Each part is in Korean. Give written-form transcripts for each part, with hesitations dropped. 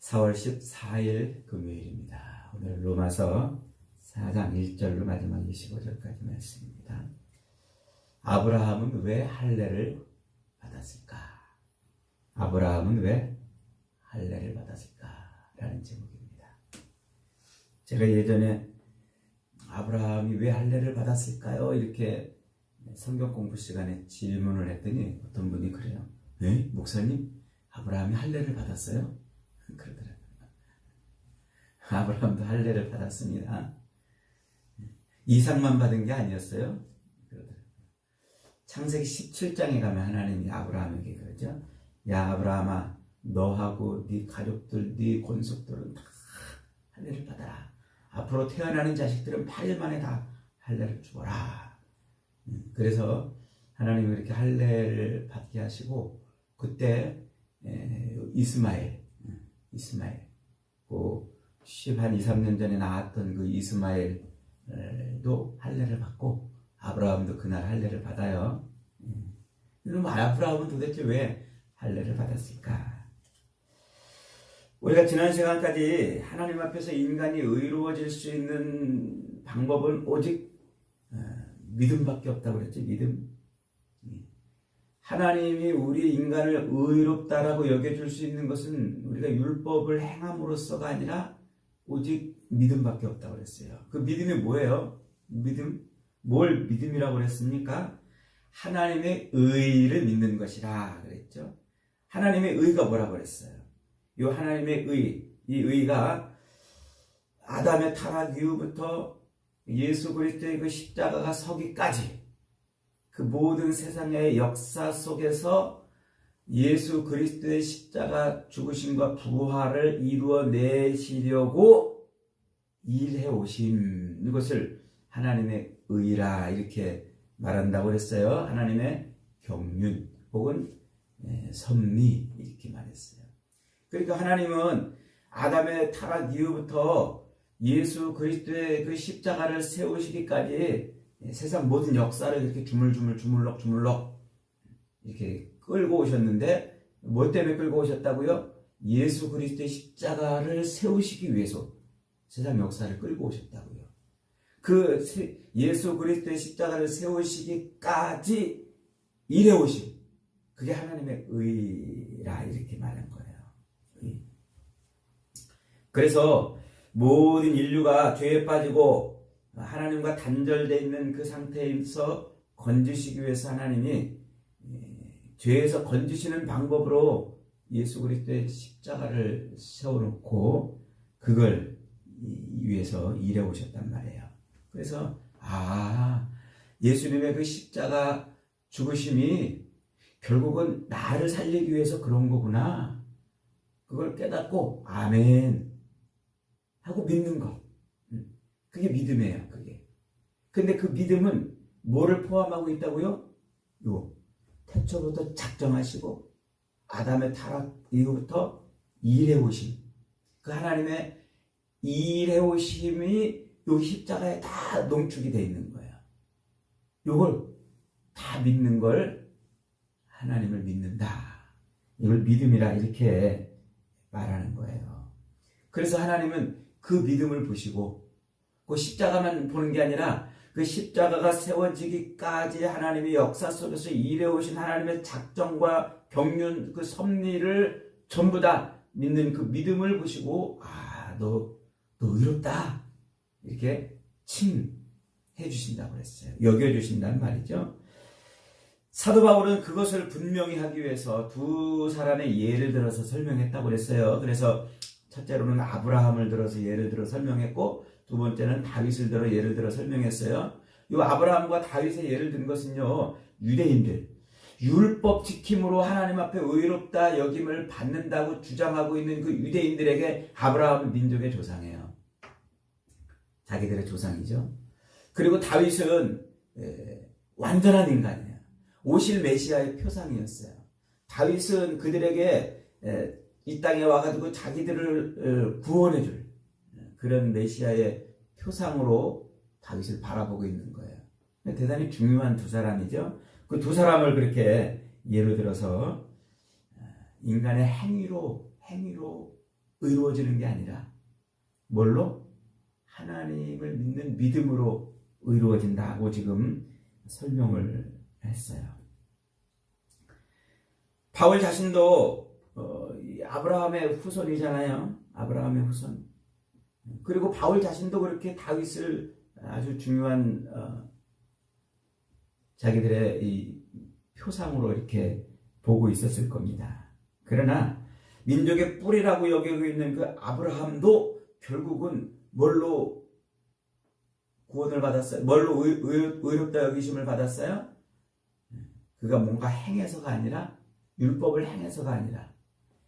4월 14일 금요일입니다. 오늘 로마서 4장 1절로 마지막 25절까지 말씀입니다. 아브라함은 왜 할례를 받았을까? 아브라함은 왜 할례를 받았을까? 라는 제목입니다. 제가 예전에 아브라함이 왜 할례를 받았을까요? 이렇게 성경 공부 시간에 질문을 했더니 어떤 분이 그래요. 네? 목사님? 아브라함이 할례를 받았어요? 그러더라고요. 아브라함도 할례를 받았습니다. 이삭만 받은 게 아니었어요? 그러더라고요. 창세기 17장에 가면 하나님이 아브라함에게 그러죠. 야 아브라함아, 너하고 네 가족들, 네 권속들은 다 할례를 받아라. 앞으로 태어나는 자식들은 8일 만에 다 할례를 주어라. 그래서 하나님이 이렇게 할례를 받게 하시고, 그때 이스마엘 그 12, 3년 전에 나왔던 그 이스마엘도 할례를 받고, 아브라함도 그날 할례를 받아요. 그럼 아브라함은 도대체 왜 할례를 받았을까? 우리가 지난 시간까지 하나님 앞에서 인간이 의로워질 수 있는 방법은 오직 믿음밖에 없다고 그랬죠. 믿음. 하나님이 우리 인간을 의롭다라고 여겨줄 수 있는 것은 우리가 율법을 행함으로써가 아니라 오직 믿음밖에 없다고 그랬어요. 그 믿음이 뭐예요? 믿음? 뭘 믿음이라고 그랬습니까? 하나님의 의를 믿는 것이라 그랬죠. 하나님의 의가 뭐라고 그랬어요? 이 하나님의 의, 이 의가 아담의 타락 이후부터 예수 그리스도의 그 십자가가 서기까지 그 모든 세상의 역사 속에서 예수 그리스도의 십자가 죽으심과 부활을 이루어내시려고 일해 오신 것을 하나님의 의라 이렇게 말한다고 했어요. 하나님의 경륜 혹은 섭리 이렇게 말했어요. 그러니까 하나님은 아담의 타락 이후부터 예수 그리스도의 그 십자가를 세우시기까지 세상 모든 역사를 이렇게 주물럭 이렇게 끌고 오셨는데, 뭐 때문에 끌고 오셨다고요? 예수 그리스도의 십자가를 세우시기 위해서 세상 역사를 끌고 오셨다고요. 그 예수 그리스도의 십자가를 세우시기까지 일해 오심, 그게 하나님의 의라 이렇게 말한 거예요. 그래서 모든 인류가 죄에 빠지고 하나님과 단절되어 있는 그 상태에서 건지시기 위해서 하나님이 죄에서 건지시는 방법으로 예수 그리스도의 십자가를 세워놓고 그걸 위해서 일해 오셨단 말이에요. 그래서 예수님의 그 십자가 죽으심이 결국은 나를 살리기 위해서 그런 거구나, 그걸 깨닫고 아멘 하고 믿는 것, 그게 믿음이에요. 그게. 근데 그 믿음은 뭐를 포함하고 있다고요? 태초부터 작정하시고 아담의 타락 이후부터 일해 오심, 그 하나님의 일해 오심이 요 십자가에 다 농축이 되어 있는 거예요. 요걸 다 믿는 걸 하나님을 믿는다, 이걸 믿음이라 이렇게 말하는 거예요. 그래서 하나님은 그 믿음을 보시고 그 십자가만 보는 게 아니라 그 십자가가 세워지기까지 하나님의 역사 속에서 일해오신 하나님의 작정과 경륜, 그 섭리를 전부 다 믿는 그 믿음을 보시고 너 의롭다 이렇게 칭해 주신다고 했어요. 여겨주신다는 말이죠. 사도 바울은 그것을 분명히 하기 위해서 두 사람의 예를 들어서 설명했다고 그랬어요. 그래서 첫째로는 아브라함을 들어서 예를 들어 설명했고, 두 번째는 다윗을 들어 예를 들어 설명했어요. 이 아브라함과 다윗의 예를 든 것은요, 유대인들, 율법 지킴으로 하나님 앞에 의롭다 여김을 받는다고 주장하고 있는 그 유대인들에게 아브라함은 민족의 조상이에요. 자기들의 조상이죠. 그리고 다윗은 완전한 인간이에요. 오실 메시아의 표상이었어요. 다윗은 그들에게 이 땅에 와가지고 자기들을 구원해줄 그런 메시아의 표상으로 다윗을 바라보고 있는 거예요. 대단히 중요한 두 사람이죠. 그 두 사람을 그렇게 예로 들어서 인간의 행위로 의로워지는 게 아니라 뭘로? 하나님을 믿는 믿음으로 의로워진다고 지금 설명을 했어요. 바울 자신도 아브라함의 후손이잖아요. 아브라함의 후손. 그리고 바울 자신도 그렇게 다윗을 아주 중요한 자기들의 이 표상으로 이렇게 보고 있었을 겁니다. 그러나 민족의 뿌리라고 여기고 있는 그 아브라함도 결국은 뭘로 구원을 받았어요? 뭘로 의롭다 여기심을 받았어요? 그가 뭔가 행해서가 아니라, 율법을 행해서가 아니라,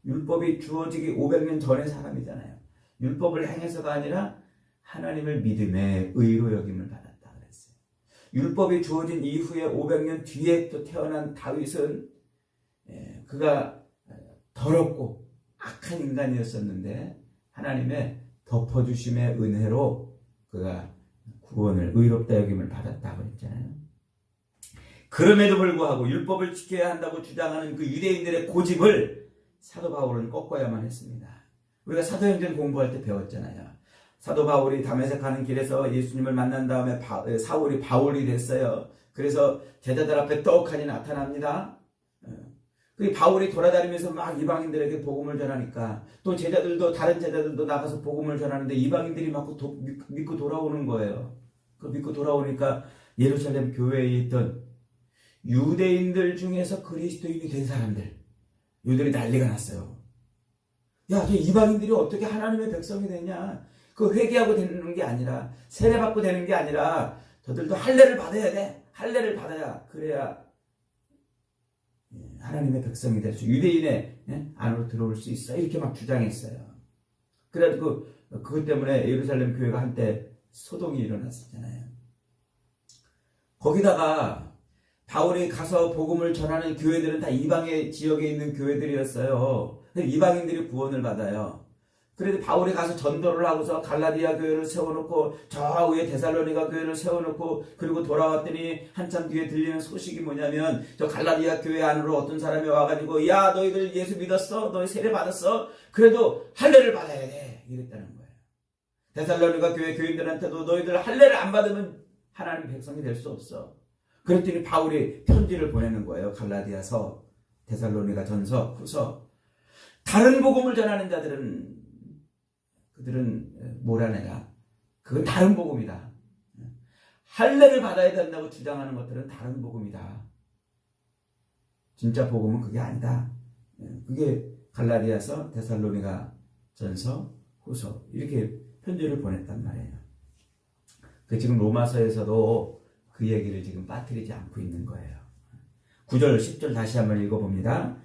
율법이 주어지기 500년 전의 사람이잖아요. 율법을 행해서가 아니라 하나님을 믿음에 의로 여김을 받았다 그랬어요. 율법이 주어진 이후에 500년 뒤에 또 태어난 다윗은 그가 더럽고 악한 인간이었었는데 하나님의 덮어주심의 은혜로 그가 구원을, 의롭다 여김을 받았다고 했잖아요. 그럼에도 불구하고 율법을 지켜야 한다고 주장하는 그 유대인들의 고집을 사도 바울은 꺾어야만 했습니다. 우리가 사도행전 공부할 때 배웠잖아요. 사도 바울이 다메섹 가는 길에서 예수님을 만난 다음에 사울이 바울이 됐어요. 그래서 제자들 앞에 떡하니 나타납니다. 그 바울이 돌아다니면서 막 이방인들에게 복음을 전하니까 또 제자들도, 다른 제자들도 나가서 복음을 전하는데 이방인들이 막 믿고 돌아오는 거예요. 그 믿고 돌아오니까 예루살렘 교회에 있던 유대인들 중에서 그리스도인이 된 사람들, 이들이 난리가 났어요. 야, 저 이방인들이 어떻게 하나님의 백성이 되냐? 그 회개하고 되는 게 아니라, 세례받고 되는 게 아니라 저들도 할례를 받아야 돼. 할례를 받아야, 그래야 하나님의 백성이 될 수, 유대인의 안으로 들어올 수 있어. 이렇게 막 주장했어요. 그래가지고 그것 때문에 예루살렘 교회가 한때 소동이 일어났었잖아요. 거기다가 바울이 가서 복음을 전하는 교회들은 다 이방의 지역에 있는 교회들이었어요. 이방인들이 구원을 받아요. 그래도 바울이 가서 전도를 하고서 갈라디아 교회를 세워놓고 저 위에 데살로니가 교회를 세워놓고 그리고 돌아왔더니 한참 뒤에 들리는 소식이 뭐냐면 저 갈라디아 교회 안으로 어떤 사람이 와가지고 야, 너희들 예수 믿었어? 너희 세례 받았어? 그래도 할례를 받아야 돼. 이랬다는 거예요. 데살로니가 교회 교인들한테도 너희들 할례를 안 받으면 하나님 백성이 될 수 없어. 그랬더니 바울이 편지를 보내는 거예요. 갈라디아서, 데살로니가 전서, 후서. 다른 복음을 전하는 자들은 그들은 몰아내라. 그건 다른 복음이다. 할례를 받아야 된다고 주장하는 것들은 다른 복음이다. 진짜 복음은 그게 아니다. 그게 갈라디아서, 데살로니가 전서, 후서 이렇게 편지를 보냈단 말이에요. 그 지금 로마서에서도 그 얘기를 지금 빠뜨리지 않고 있는 거예요. 9절, 10절 다시 한번 읽어봅니다.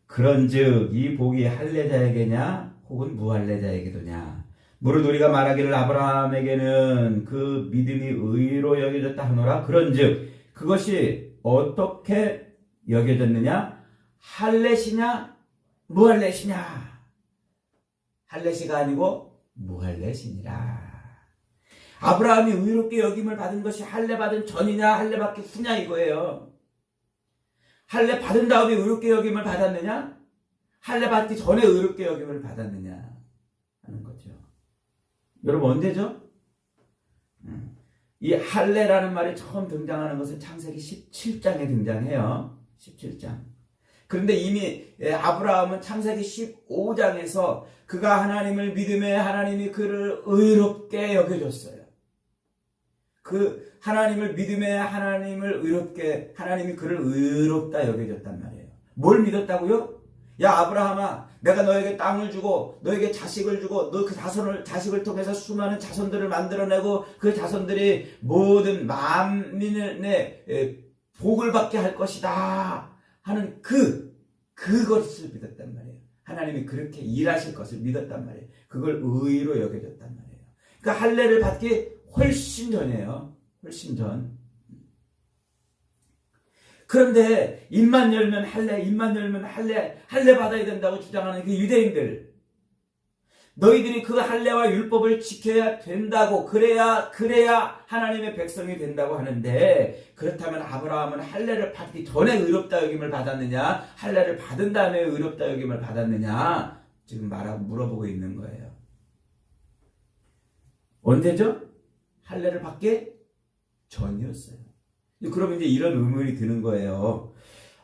그런즉 이 복이 할례자에게냐 혹은 무할례자에게도냐. 무릇 우리가 말하기를 아브라함에게는 그 믿음이 의로 여겨졌다 하노라. 그런즉 그것이 어떻게 여겨졌느냐? 할례시냐 무할례시냐. 할례시가 아니고 무할례시니라. 아브라함이 의롭게 여김을 받은 것이 할례 받은 전이냐 할례 받기 후냐 이거예요. 할례 받은 다음에 의롭게 여김을 받았느냐? 할례 받기 전에 의롭게 여김을 받았느냐 하는 거죠. 여러분 언제죠? 이 할례라는 말이 처음 등장하는 것은 창세기 17장에 등장해요. 17장. 그런데 이미 아브라함은 창세기 15장에서 그가 하나님을 믿음에 하나님이 그를 의롭게 여겨줬어요. 그 하나님을 믿음에 하나님을 의롭게, 하나님이 그를 의롭다 여겨줬단 말이에요. 뭘 믿었다고요? 야 아브라함아, 내가 너에게 땅을 주고 너에게 자식을 주고 너 그 자식을 통해서 수많은 자손들을 만들어내고 그 자손들이 모든 만민을 내 복을 받게 할 것이다 하는 그것을 믿었단 말이에요. 하나님이 그렇게 일하실 것을 믿었단 말이에요. 그걸 의로 여겨줬단 말이에요. 그러니까 할례를 받기 훨씬 전이에요. 훨씬 전. 그런데 입만 열면 할례 받아야 된다고 주장하는 그 유대인들, 너희들이 그 할례와 율법을 지켜야 된다고, 그래야 하나님의 백성이 된다고 하는데, 그렇다면 아브라함은 할례를 받기 전에 의롭다 여김을 받았느냐, 할례를 받은 다음에 의롭다 여김을 받았느냐, 지금 물어보고 있는 거예요. 언제죠? 할례를 받기 전이었어요. 그러면 이제 이런 의문이 드는 거예요.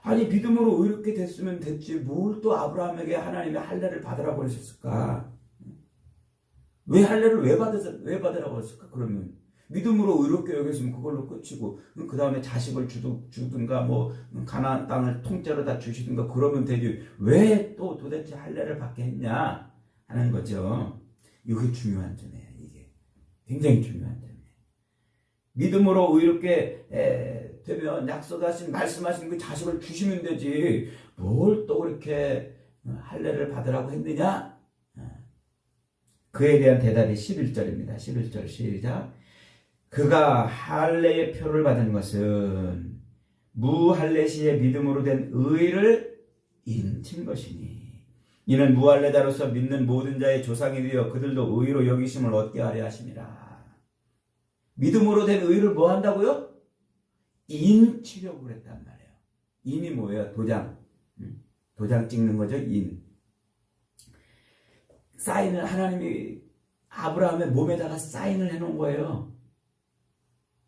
아니 믿음으로 의롭게 됐으면 됐지 뭘 또 아브라함에게 하나님이 할례를 받으라고 하셨을까? 왜 할례를 왜 받으라고 했을까? 그러면 믿음으로 의롭게 여겼으면 그걸로 끝이고 그 다음에 자식을 주든가 뭐 가나안 땅을 통째로 다 주시든가 그러면 되지 왜 또 도대체 할례를 받게 했냐 하는 거죠. 이게 중요한 점이에요. 이게 굉장히 중요한 점이에요. 믿음으로 의롭게 되면 약속하신 말씀하신 그 자식을 주시면 되지 뭘 또 그렇게 할례를 받으라고 했느냐? 그에 대한 대답이 11절입니다. 11절 시작. 그가 할례의 표를 받은 것은 무할례 시에 믿음으로 된 의를 인친 것이니 이는 무할례자로서 믿는 모든 자의 조상이 되어 그들도 의로 여기심을 얻게 하려 하심이라. 믿음으로 된 의를 뭐 한다고요? 인치려고 그랬단 말이에요. 인이 뭐예요? 도장 찍는 거죠. 인. 사인을 하나님이 아브라함의 몸에다가 사인을 해놓은 거예요.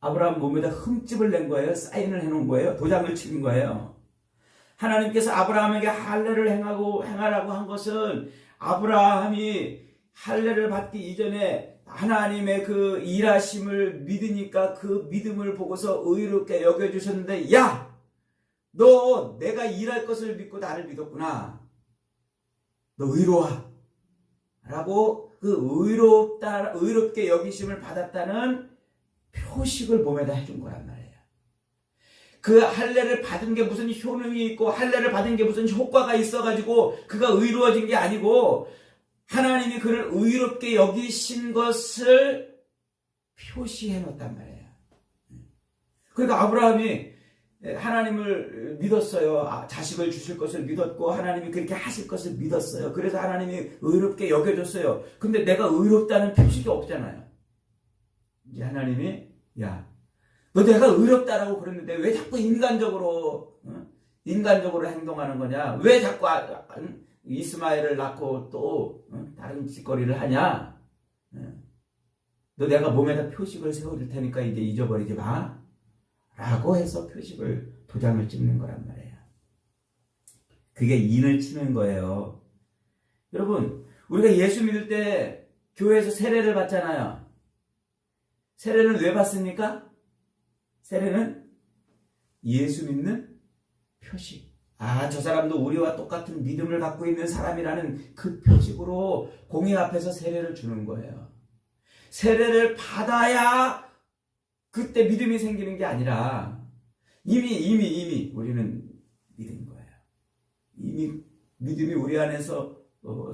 아브라함 몸에다 흠집을 낸 거예요. 사인을 해놓은 거예요. 도장을 찍은 거예요. 하나님께서 아브라함에게 할례를 행하라고 한 것은 아브라함이 할례를 받기 이전에 하나님의 그 일하심을 믿으니까 그 믿음을 보고서 의롭게 여겨주셨는데 야! 너 내가 일할 것을 믿고 나를 믿었구나. 너 의로워. 라고 그 의롭게 여기심을 받았다는 표식을 몸에다 해준 거란 말이에요. 그 할례를 받은 게 무슨 효능이 있고 할례를 받은 게 무슨 효과가 있어가지고 그가 의로워진 게 아니고 하나님이 그를 의롭게 여기신 것을 표시해 놓았단 말이에요. 그러니까 아브라함이 하나님을 믿었어요. 자식을 주실 것을 믿었고 하나님이 그렇게 하실 것을 믿었어요. 그래서 하나님이 의롭게 여겨줬어요. 근데 내가 의롭다는 표식이 없잖아요. 이제 하나님이 야, 너 내가 의롭다라고 그랬는데 왜 자꾸 인간적으로 행동하는 거냐? 왜 자꾸 이스마엘을 낳고 또 다른 짓거리를 하냐? 너 내가 몸에다 표식을 세워줄 테니까 이제 잊어버리지 마. 라고 해서 도장을 찍는 거란 말이에요. 그게 인을 치는 거예요. 여러분, 우리가 예수 믿을 때 교회에서 세례를 받잖아요. 세례는 왜 받습니까? 세례는 예수 믿는 표식. 저 사람도 우리와 똑같은 믿음을 갖고 있는 사람이라는 그 표식으로 공의 앞에서 세례를 주는 거예요. 세례를 받아야 그때 믿음이 생기는 게 아니라 이미 우리는 믿은 거예요. 이미 믿음이 우리 안에서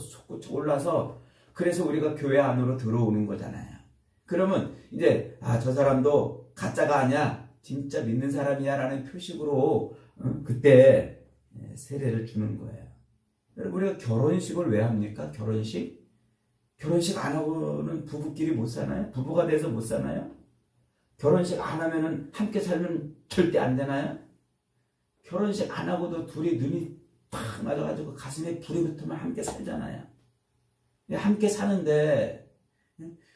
솟구쳐 올라서 그래서 우리가 교회 안으로 들어오는 거잖아요. 그러면 이제 저 사람도 가짜가 아니야. 진짜 믿는 사람이야 라는 표식으로 그때 세례를 주는 거예요. 여러분 우리가 결혼식을 왜 합니까? 결혼식 안 하고는 부부끼리 못 사나요? 부부가 돼서 못 사나요? 결혼식 안 하면은 함께 살면 절대 안 되나요? 결혼식 안 하고도 둘이 눈이 탁 맞아가지고 가슴에 불이 붙으면 함께 살잖아요. 함께 사는데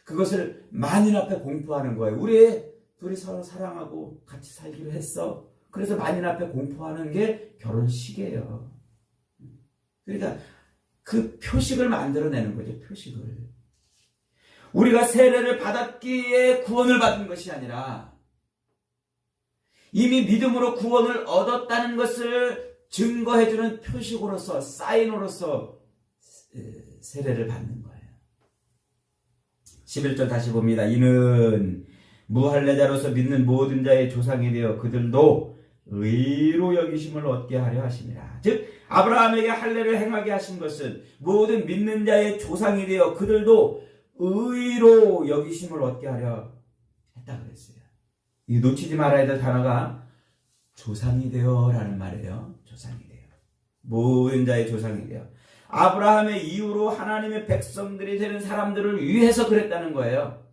그것을 만인 앞에 공포하는 거예요. 우리 둘이 서로 사랑하고 같이 살기로 했어. 그래서 만인 앞에 공포하는 게 결혼식이에요. 그러니까 그 표식을 만들어내는 거죠. 표식을. 우리가 세례를 받았기에 구원을 받은 것이 아니라 이미 믿음으로 구원을 얻었다는 것을 증거해주는 표식으로서 사인으로서 세례를 받는 거예요. 11절 다시 봅니다. 이는 무할례자로서 믿는 모든 자의 조상이 되어 그들도 의로 여기심을 얻게 하려 하심이라. 즉 아브라함에게 할례를 행하게 하신 것은 모든 믿는 자의 조상이 되어 그들도 의로 여기심을 얻게 하려 했다 그랬어요. 이 놓치지 말아야 될 단어가 조상이 되어라는 말이에요. 조상이 되어. 모든 자의 조상이 되어. 아브라함의 이후로 하나님의 백성들이 되는 사람들을 위해서 그랬다는 거예요.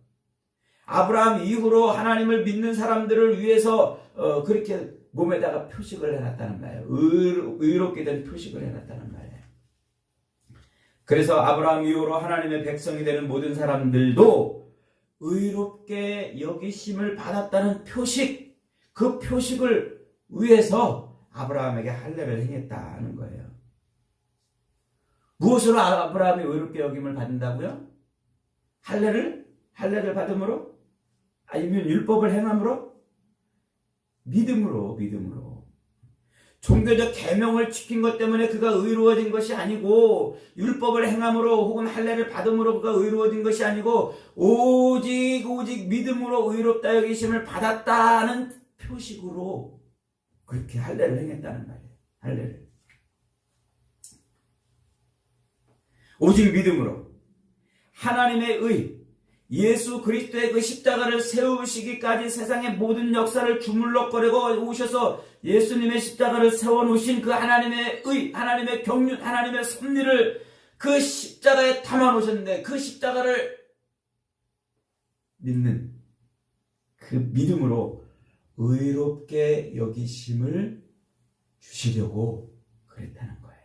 아브라함 이후로 하나님을 믿는 사람들을 위해서 그렇게 몸에다가 표식을 해놨다는 말이에요. 의롭게 된 표식을 해놨다는 말이에요. 그래서 아브라함 이후로 하나님의 백성이 되는 모든 사람들도 의롭게 여기심을 받았다는 표식, 그 표식을 위해서 아브라함에게 할례를 행했다는 거예요. 무엇으로 아브라함이 의롭게 여김을 받는다고요? 할례를 받음으로? 아니면 율법을 행함으로? 믿음으로. 종교적 계명을 지킨 것 때문에 그가 의로워진 것이 아니고, 율법을 행함으로 혹은 할례를 받음으로 그가 의로워진 것이 아니고, 오직 믿음으로 의롭다 여기심을 받았다는 표식으로 그렇게 할례를 행했다는 말이에요. 할례를. 오직 믿음으로 하나님의 의, 예수 그리스도의 그 십자가를 세우시기까지 세상의 모든 역사를 주물럭거리고 오셔서 예수님의 십자가를 세워놓으신 그 하나님의 의, 하나님의 경륜, 하나님의 섭리를 그 십자가에 담아놓으셨는데, 그 십자가를 믿는 그 믿음으로 의롭게 여기심을 주시려고 그랬다는 거예요.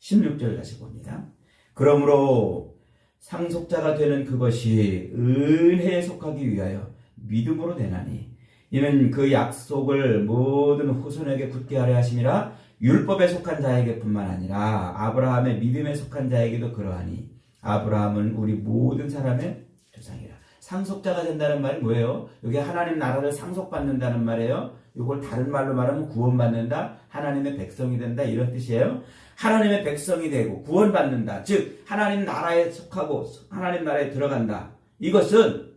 16절 다시 봅니다. 그러므로 상속자가 되는 그것이 은혜에 속하기 위하여 믿음으로 되나니, 이는 그 약속을 모든 후손에게 굳게 하려 하심이라. 율법에 속한 자에게뿐만 아니라 아브라함의 믿음에 속한 자에게도 그러하니, 아브라함은 우리 모든 사람의 조상이라. 상속자가 된다는 말이 뭐예요? 여기 하나님 나라를 상속받는다는 말이에요. 이걸 다른 말로 말하면 구원받는다, 하나님의 백성이 된다, 이런 뜻이에요. 하나님의 백성이 되고 구원받는다, 즉 하나님 나라에 속하고 하나님 나라에 들어간다. 이것은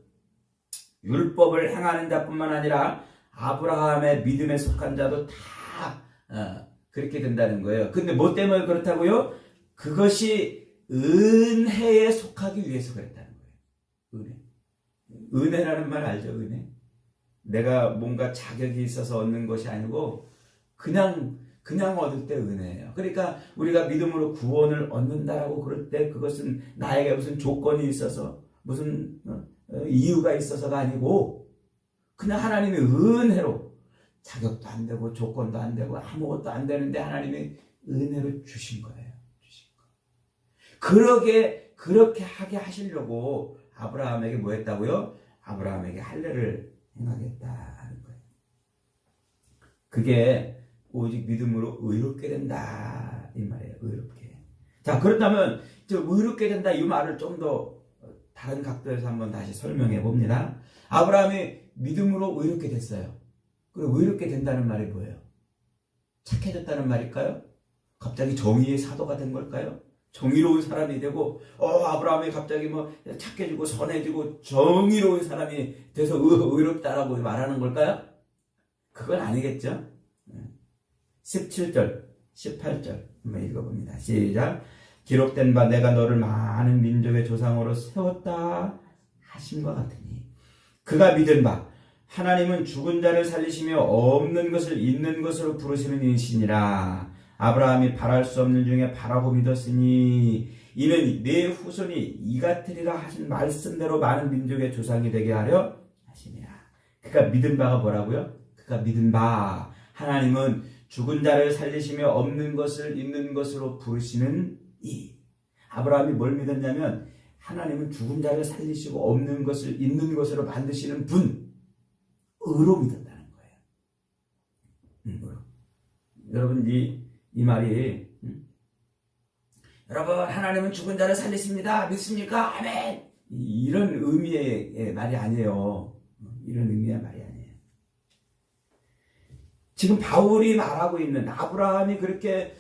율법을 행하는 자뿐만 아니라 아브라함의 믿음에 속한 자도 다 그렇게 된다는 거예요. 근데 뭐 때문에 그렇다고요? 그것이 은혜에 속하기 위해서 그랬다는 거예요. 은혜라는 말 알죠? 은혜. 내가 뭔가 자격이 있어서 얻는 것이 아니고 그냥 얻을 때 은혜예요. 그러니까 우리가 믿음으로 구원을 얻는다라고 그럴 때 그것은 나에게 무슨 조건이 있어서 무슨 이유가 있어서가 아니고 그냥 하나님의 은혜로, 자격도 안 되고 조건도 안 되고 아무것도 안 되는데 하나님의 은혜로 주신 거예요. 그렇게 하게 하시려고 아브라함에게 뭐 했다고요? 아브라함에게 할례를 행하겠다는 거예요. 그게 오직 믿음으로 의롭게 된다, 이 말이에요. 의롭게. 자, 그렇다면 의롭게 된다 이 말을 좀 더 다른 각도에서 한번 다시 설명해 봅니다. 아브라함이 믿음으로 의롭게 됐어요. 그리고 의롭게 된다는 말이 뭐예요? 착해졌다는 말일까요? 갑자기 정의의 사도가 된 걸까요? 정의로운 사람이 되고, 아브라함이 갑자기 뭐 착해지고 선해지고 정의로운 사람이 돼서 의롭다라고 말하는 걸까요? 그건 아니겠죠? 17절, 18절 한번 읽어봅니다. 시작. 기록된 바 내가 너를 많은 민족의 조상으로 세웠다 하심과 같으니, 그가 믿은 바 하나님은 죽은 자를 살리시며 없는 것을 있는 것으로 부르시는 이시니라. 아브라함이 바랄 수 없는 중에 바라고 믿었으니 이는 내 후손이 이 같으리라 하신 말씀대로 많은 민족의 조상이 되게 하려 하시니라. 그가 믿은 바가 뭐라고요? 그가 믿은 바 하나님은 죽은 자를 살리시며 없는 것을 있는 것으로 부르시는 이. 아브라함이 뭘 믿었냐면 하나님은 죽은 자를 살리시고 없는 것을 있는 것으로 만드시는 분으로 믿었다는 거예요. 여러분 이 말이 여러분 하나님은 죽은 자를 살리십니다, 믿습니까? 아멘. 이런 의미의 말이 아니에요. 이런 의미의 말이 아니에요. 지금 바울이 말하고 있는 아브라함이 그렇게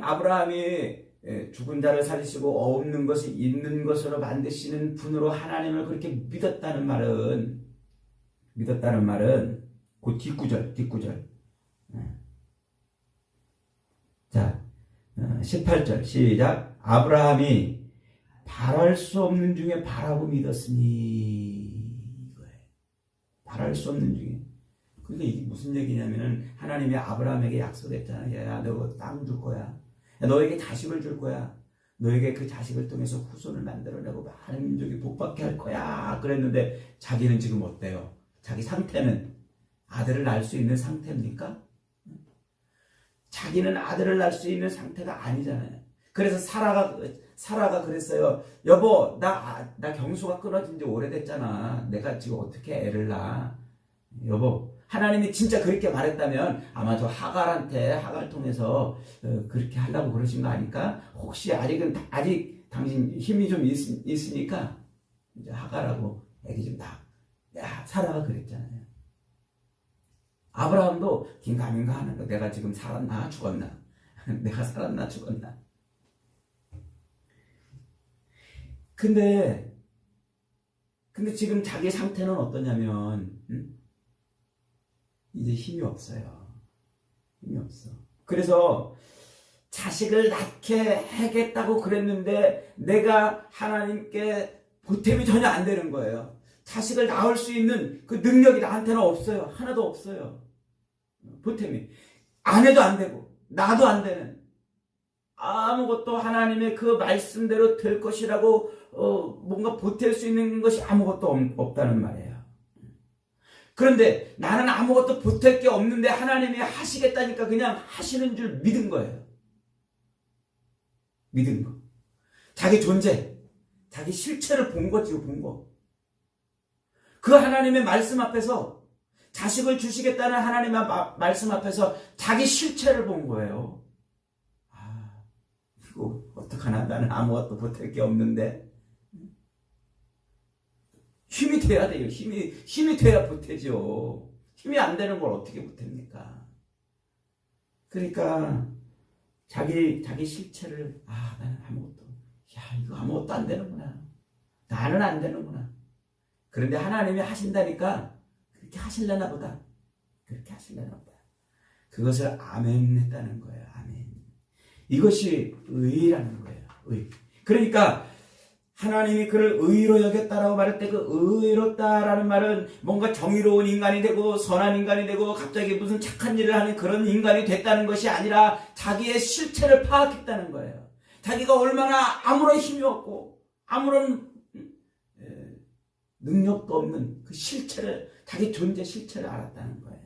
아브라함이 죽은 자를 살리시고 없는 것이 있는 것으로 만드시는 분으로 하나님을 그렇게 믿었다는 말은 그 뒷구절. 자, 18절 시작. 아브라함이 바랄 수 없는 중에 바라고 믿었으니, 이거예요. 바랄 수 없는 중에. 그러니까 이게 무슨 얘기냐면은 하나님이 아브라함에게 약속했잖아요. 야, 너 땅 줄 거야. 야, 너에게 자식을 줄 거야. 너에게 그 자식을 통해서 후손을 만들어내고 많은 민족이 복받게 할 거야. 그랬는데 자기는 지금 어때요? 자기 상태는 아들을 낳을 수 있는 상태입니까? 자기는 아들을 낳을 수 있는 상태가 아니잖아요. 그래서 사라가 그랬어요. 여보, 나 경수가 끊어진 지 오래됐잖아. 내가 지금 어떻게 애를 낳아? 여보, 하나님이 진짜 그렇게 말했다면 아마 저 하갈을 통해서 그렇게 하려고 그러신 거 아닐까? 혹시 아직 당신 힘이 좀 있으니까 이제 하갈하고 애기 좀 낳아. 야, 사라가 그랬잖아요. 아브라함도 긴가민가 하는 거. 내가 지금 살았나 죽었나? 내가 살았나 죽었나? 근데 지금 자기 상태는 어떠냐면 이제 힘이 없어요. 힘이 없어. 그래서 자식을 낳게 하겠다고 그랬는데 내가 하나님께 보탬이 전혀 안 되는 거예요. 자식을 낳을 수 있는 그 능력이 나한테는 없어요. 하나도 없어요. 보탬이. 아내도 안 되고 나도 안 되는, 아무것도 하나님의 그 말씀대로 될 것이라고 뭔가 보탤 수 있는 것이 아무것도 없다는 말이에요. 그런데 나는 아무것도 보탤 게 없는데 하나님이 하시겠다니까 그냥 하시는 줄 믿은 거예요. 믿은 거. 자기 존재, 자기 실체를 본 거지, 본 거. 그 하나님의 말씀 앞에서, 자식을 주시겠다는 하나님의 말씀 앞에서 자기 실체를 본 거예요. 아, 이거 어떡하나, 나는 아무것도 보탤 게 없는데. 힘이 돼야 돼요. 힘이 돼야 보태죠. 힘이 안 되는 걸 어떻게 보탭니까? 그러니까 자기 실체를, 나는 이거 아무것도 안 되는구나. 나는 안 되는구나. 그런데 하나님이 하신다니까 그렇게 하실려나 보다. 그렇게 하실려나 보다. 그것을 아멘 했다는 거예요. 아멘. 이것이 의라는 거예요. 의. 그러니까 하나님이 그를 의로 여겼다라고 말할 때 그 의롭다라는 말은 뭔가 정의로운 인간이 되고 선한 인간이 되고 갑자기 무슨 착한 일을 하는 그런 인간이 됐다는 것이 아니라 자기의 실체를 파악했다는 거예요. 자기가 얼마나 아무런 힘이 없고 아무런 능력도 없는 그 실체를, 자기 존재 실체를 알았다는 거예요.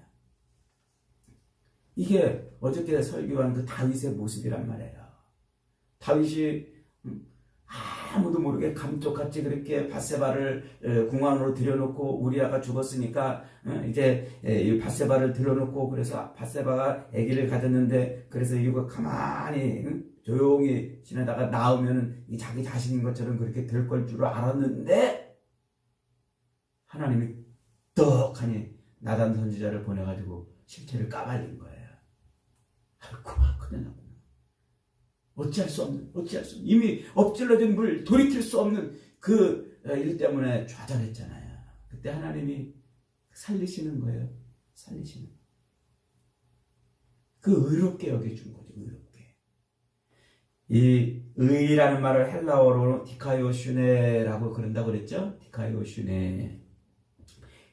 이게 어저께 설교한 그 다윗의 모습이란 말이에요. 다윗이 아무도 모르게 감쪽같이 그렇게 밧세바를 궁 안으로 들여놓고 우리아가 죽었으니까 이제 이 밧세바를 들여놓고, 그래서 밧세바가 아기를 가졌는데, 그래서 이거 가만히 조용히 지내다가 낳으면 자기 자신인 것처럼 그렇게 될 걸 줄 알았는데 하나님이 떡하니 나단 선지자를 보내가지고 실체를 까발린 거예요. 아이고, 큰일 났구나. 어찌할 수 없는, 이미 엎질러진 물, 돌이킬 수 없는 그 일 때문에 좌절했잖아요. 그때 하나님이 살리시는 거예요. 살리시는. 그 의롭게 여겨준 거죠. 의롭게. 이 의라는 말을 헬라어로 디카이오슈네라고 그런다고 그랬죠. 디카이오슈네.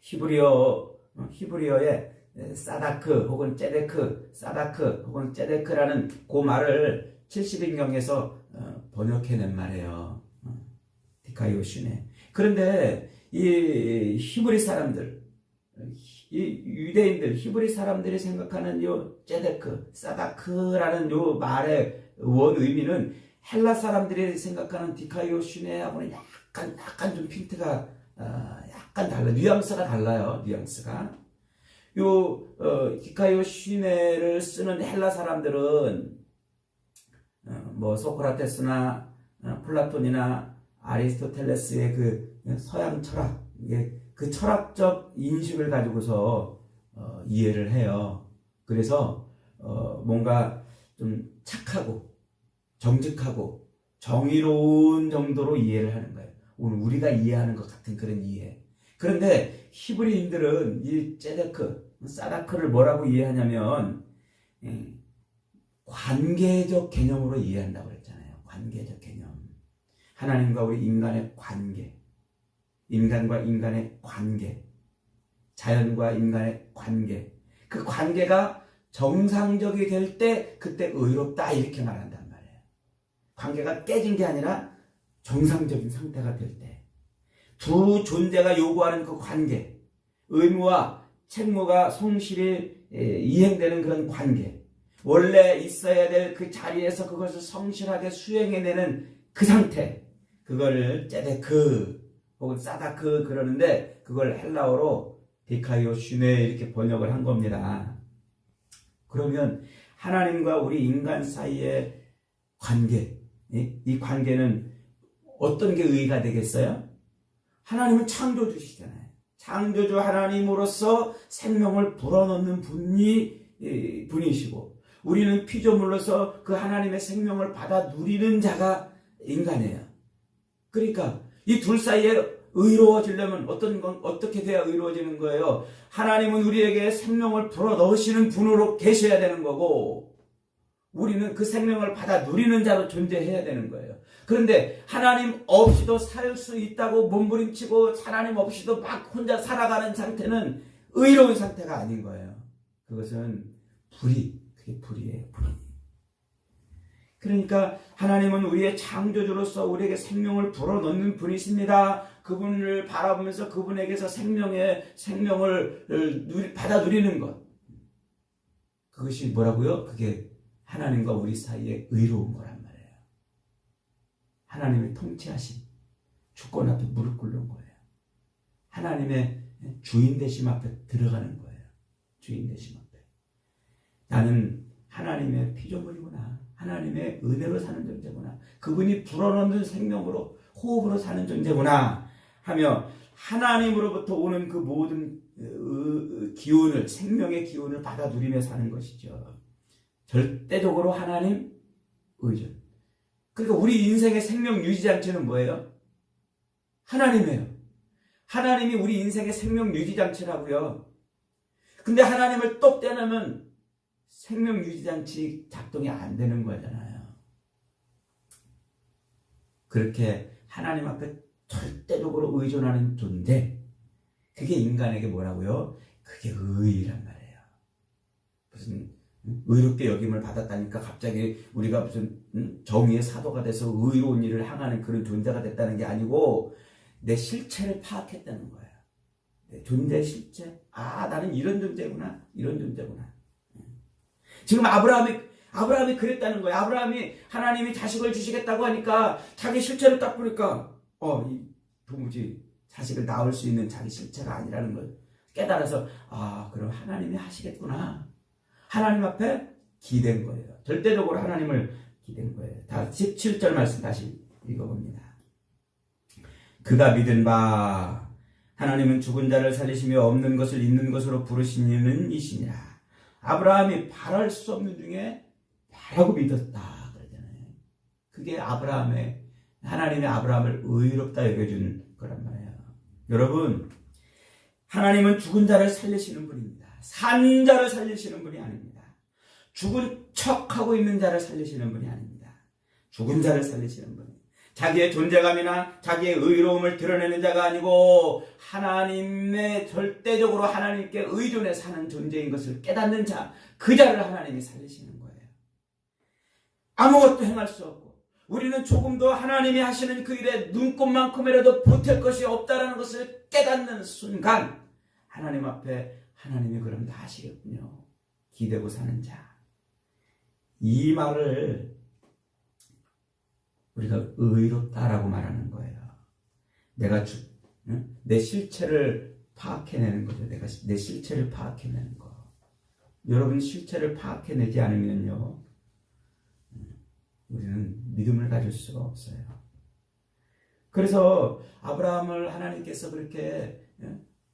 히브리어의 사다크 혹은 째데크라는 그 말을 70인경에서 번역해낸 말이에요. 디카이오슈네. 그런데 이 히브리 사람들, 이 유대인들, 히브리 사람들이 생각하는 요 째데크, 사다크라는 요 말의 원 의미는 헬라 사람들이 생각하는 디카이오슈네하고는 약간 좀 핀트가 약간 달라, 뉘앙스가 달라요. 뉘앙스가. 디카이오슈네를 쓰는 헬라 사람들은 뭐 소크라테스나 플라톤이나 아리스토텔레스의 그 서양 철학, 그 철학적 인식을 가지고서 이해를 해요. 그래서 뭔가 좀 착하고 정직하고 정의로운 정도로 이해를 하는 거예요. 오늘 우리가 이해하는 것 같은 그런 이해. 그런데 히브리인들은 이 째데크, 사다크를 뭐라고 이해하냐면 관계적 개념으로 이해한다고 그랬잖아요. 관계적 개념. 하나님과 우리 인간의 관계, 인간과 인간의 관계, 자연과 인간의 관계. 그 관계가 정상적이 될 때 그때 의롭다 이렇게 말한단 말이에요. 관계가 깨진 게 아니라 정상적인 상태가 될 때. 두 존재가 요구하는 그 관계, 의무와 책무가 성실히 이행되는 그런 관계. 원래 있어야 될 그 자리에서 그것을 성실하게 수행해내는 그 상태, 그거를 째데크 혹은 사다크 그러는데 그걸 헬라어로 디카이오 슈네 이렇게 번역을 한 겁니다. 그러면 하나님과 우리 인간 사이의 관계, 이 관계는 어떤 게 의의가 되겠어요? 하나님은 창조주시잖아요. 창조주 하나님으로서 생명을 불어넣는 분이시고 우리는 피조물로서 그 하나님의 생명을 받아 누리는 자가 인간이에요. 그러니까 이 둘 사이에 의로워지려면 어떻게 돼야 의로워지는 거예요? 하나님은 우리에게 생명을 불어넣으시는 분으로 계셔야 되는 거고 우리는 그 생명을 받아 누리는 자로 존재해야 되는 거예요. 그런데 하나님 없이도 살 수 있다고 몸부림치고 하나님 없이도 막 혼자 살아가는 상태는 의로운 상태가 아닌 거예요. 그것은 그게 불이에요. 불이. 그러니까 하나님은 우리의 창조주로서 우리에게 생명을 불어넣는 분이십니다. 그분을 바라보면서 그분에게서 생명을 받아 누리는 것. 그것이 뭐라고요? 그게 하나님과 우리 사이에 의로운 거란 말이에요. 하나님의 통치하심, 주권 앞에 무릎 꿇는 거예요. 하나님의 주인 되심 앞에 들어가는 거예요. 주인 되심 앞에. 나는 하나님의 피조물이구나. 하나님의 은혜로 사는 존재구나. 그분이 불어넣는 생명으로 호흡으로 사는 존재구나 하며 하나님으로부터 오는 그 모든 기운을, 생명의 기운을 받아 누리며 사는 것이죠. 절대적으로 하나님 의존. 그러니까 우리 인생의 생명 유지 장치는 뭐예요? 하나님이에요. 하나님이 우리 인생의 생명 유지 장치라고요. 근데 하나님을 똑 떼놓으면 생명 유지 장치 작동이 안 되는 거잖아요. 그렇게 하나님 앞에 절대적으로 의존하는 존재, 그게 인간에게 뭐라고요? 그게 의의란 말이에요. 무슨 의롭게 여김을 받았다니까 갑자기 우리가 무슨 정의의 사도가 돼서 의로운 일을 행하는 그런 존재가 됐다는 게 아니고 내 실체를 파악했다는 거예요. 내 존재의 실체. 아, 나는 이런 존재구나. 이런 존재구나. 지금 아브라함이 그랬다는 거예요. 아브라함이 하나님이 자식을 주시겠다고 하니까 자기 실체를 딱 보니까 도무지 자식을 낳을 수 있는 자기 실체가 아니라는 걸 깨달아서 그럼 하나님이 하시겠구나. 하나님 앞에 기댄 거예요. 절대적으로 하나님을 기댄 거예요. 다 17절 말씀 다시 읽어봅니다. 그가 믿은 바 하나님은 죽은 자를 살리시며 없는 것을 있는 것으로 부르시는 이시니라. 아브라함이 바랄 수 없는 중에 바라고 믿었다 그러잖아요. 그게 하나님의 아브라함을 의롭다 여겨준 거란 말이에요. 여러분, 하나님은 죽은 자를 살리시는 분입니다. 산 자를 살리시는 분이 아닙니다. 죽은 척하고 있는 자를 살리시는 분이 아닙니다. 죽은 자를 살리시는 분. 자기의 존재감이나 자기의 의로움을 드러내는 자가 아니고 하나님의 절대적으로 하나님께 의존해 사는 존재인 것을 깨닫는 자, 그 자를 하나님이 살리시는 거예요. 아무것도 행할 수 없고 우리는 조금도 하나님이 하시는 그 일에 눈꼽만큼이라도 보탤 것이 없다는 것을 깨닫는 순간 하나님 앞에 하나님이 그럼 다 하시겠군요. 기대고 사는 자. 이 말을 우리가 의롭다라고 말하는 거예요. 내 실체를 파악해내는 거죠. 내 실체를 파악해내는 거. 여러분 실체를 파악해내지 않으면요, 우리는 믿음을 가질 수가 없어요. 그래서 아브라함을 하나님께서 그렇게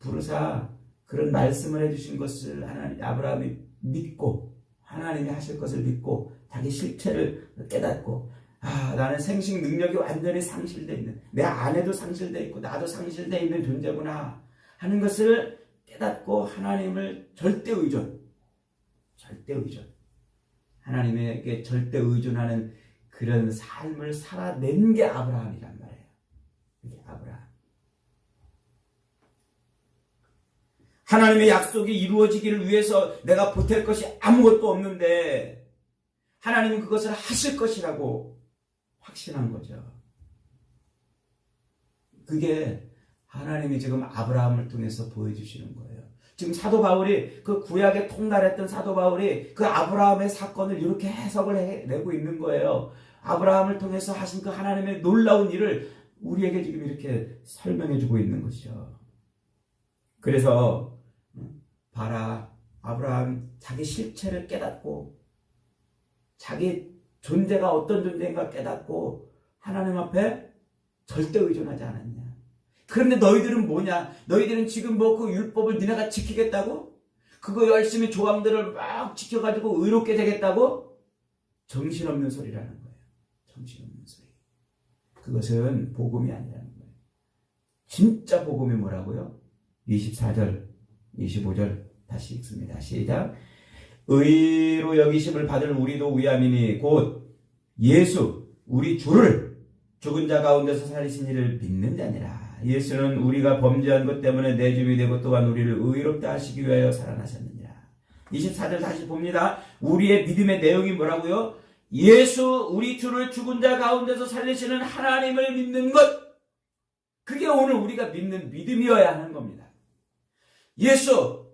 부르사 그런 말씀을 해주신 것을 아브라함이 믿고 하나님이 하실 것을 믿고 자기 실체를 깨닫고 나는 생식 능력이 완전히 상실되어 있는, 내 아내도 상실되어 있고 나도 상실되어 있는 존재구나 하는 것을 깨닫고 하나님을 절대 의존, 하나님에게 절대 의존하는 그런 삶을 살아낸 게 아브라함이란 말이에요. 이게 아브라함. 하나님의 약속이 이루어지기를 위해서 내가 보탤 것이 아무것도 없는데 하나님은 그것을 하실 것이라고 확신한 거죠. 그게 하나님이 지금 아브라함을 통해서 보여주시는 거예요. 지금 사도 바울이 그 구약에 통달했던 사도 바울이 그 아브라함의 사건을 이렇게 해석을 해내고 있는 거예요. 아브라함을 통해서 하신 그 하나님의 놀라운 일을 우리에게 지금 이렇게 설명해 주고 있는 것이죠. 그래서 봐라, 아브라함 자기 실체를 깨닫고 자기 존재가 어떤 존재인가 깨닫고 하나님 앞에 절대 의존하지 않았냐. 그런데 너희들은 뭐냐? 너희들은 지금 뭐 그 율법을 니네가 지키겠다고? 그거 열심히 조항들을 막 지켜가지고 의롭게 되겠다고? 정신없는 소리라는 거예요. 정신없는 소리. 그것은 복음이 아니라는 거예요. 진짜 복음이 뭐라고요? 24절, 25절 다시 읽습니다. 시작. 의로 여기심을 받을 우리도 위함이니 곧 예수 우리 주를 죽은 자 가운데서 살리신 이를 믿는 자니라. 예수는 우리가 범죄한 것 때문에 내줌이 되고 또한 우리를 의롭게 하시기 위하여 살아나셨느니라. 24절 다시 봅니다. 우리의 믿음의 내용이 뭐라고요? 예수 우리 주를 죽은 자 가운데서 살리시는 하나님을 믿는 것. 그게 오늘 우리가 믿는 믿음이어야 하는 겁니다. 예수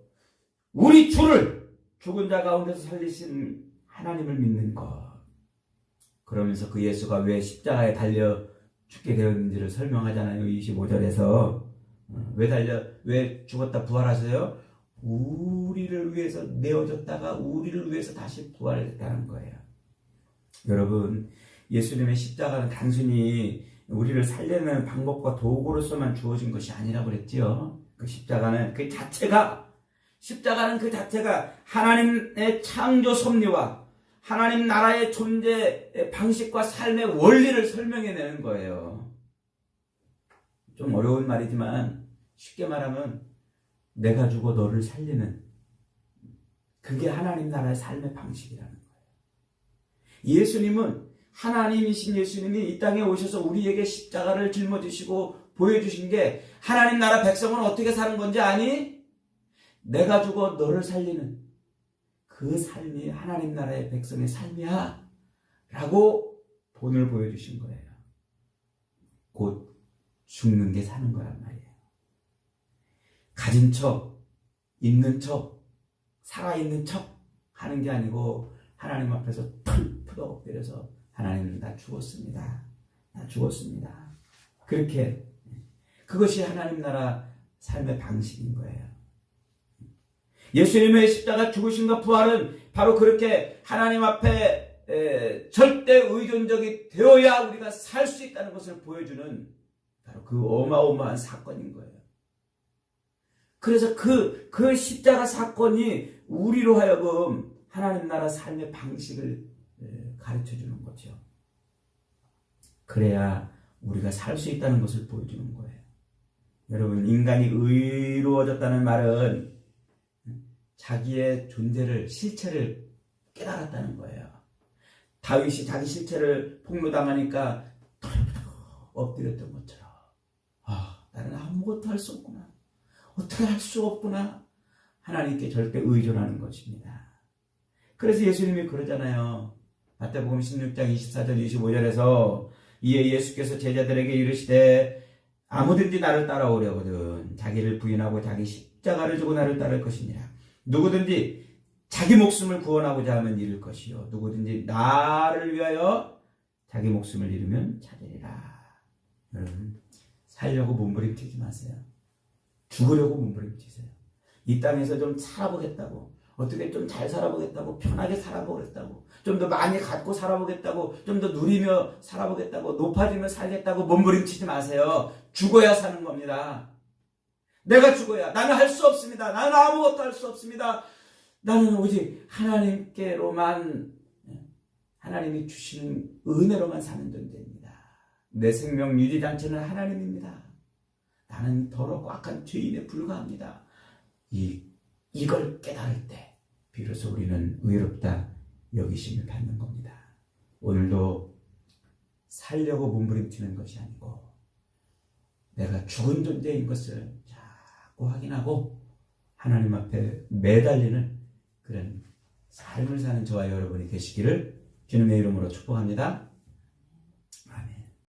우리 주를 죽은 자 가운데서 살리신 하나님을 믿는 것. 그러면서 그 예수가 왜 십자가에 달려 죽게 되었는지를 설명하잖아요. 25절에서 왜 죽었다 부활하세요? 우리를 위해서 내어졌다가 우리를 위해서 다시 부활했다는 거예요. 여러분, 예수님의 십자가는 단순히 우리를 살려내는 방법과 도구로서만 주어진 것이 아니라고 그랬지요. 십자가는 그 자체가 하나님의 창조 섭리와 하나님 나라의 존재 방식과 삶의 원리를 설명해내는 거예요. 좀 어려운 말이지만 쉽게 말하면 내가 죽어 너를 살리는, 그게 하나님 나라의 삶의 방식이라는 거예요. 예수님은, 하나님이신 예수님이 이 땅에 오셔서 우리에게 십자가를 짊어지시고 보여주신 게 하나님 나라 백성은 어떻게 사는 건지 아니? 내가 죽어 너를 살리는 그 삶이 하나님 나라의 백성의 삶이야 라고 본을 보여주신 거예요. 곧 죽는 게 사는 거란 말이에요. 가진 척, 있는 척, 살아있는 척 하는 게 아니고 하나님 앞에서 털 엎드려서 하나님 나 죽었습니다. 나 죽었습니다. 그렇게, 그것이 하나님 나라 삶의 방식인 거예요. 예수님의 십자가 죽으심과 부활은 바로 그렇게 하나님 앞에 절대 의존적이 되어야 우리가 살 수 있다는 것을 보여주는 바로 그 어마어마한 사건인 거예요. 그래서 그 십자가 사건이 우리로 하여금 하나님 나라 삶의 방식을 가르쳐주는 거죠. 그래야 우리가 살 수 있다는 것을 보여주는 거예요. 여러분, 인간이 의로워졌다는 말은 자기의 존재를, 실체를 깨달았다는 거예요. 다윗이 자기 실체를 폭로당하니까 엎드렸던 것처럼, 나는 아무것도 할 수 없구나, 어떻게 할 수 없구나, 하나님께 절대 의존하는 것입니다. 그래서 예수님이 그러잖아요. 마태복음 16장 24절 25절에서 이에 예수께서 제자들에게 이르시되 아무든지 나를 따라오려거든 자기를 부인하고 자기 십자가를 지고 나를 따를 것이니라. 누구든지 자기 목숨을 구원하고자 하면 잃을 것이요 누구든지 나를 위하여 자기 목숨을 잃으면 찾으리라. 여러분, 살려고 몸부림치지 마세요. 죽으려고 몸부림치세요. 이 땅에서 좀 살아보겠다고, 어떻게 좀 잘 살아보겠다고, 편하게 살아보겠다고, 좀 더 많이 갖고 살아보겠다고, 좀 더 누리며 살아보겠다고, 높아지며 살겠다고 몸부림치지 마세요. 죽어야 사는 겁니다. 내가 죽어야, 나는 할 수 없습니다. 나는 아무것도 할 수 없습니다. 나는 오직 하나님께로만, 하나님이 주신 은혜로만 사는 존재입니다. 내 생명 유지장치는 하나님입니다. 나는 더럽고 악한 죄인에 불과합니다. 이걸 깨달을 때 비로소 우리는 의롭다 여기심을 받는 겁니다. 오늘도 살려고 몸부림치는 것이 아니고 내가 죽은 존재인 것을 자꾸 확인하고 하나님 앞에 매달리는 그런 삶을 사는 저와 여러분이 되시기를 주님의 이름으로 축복합니다.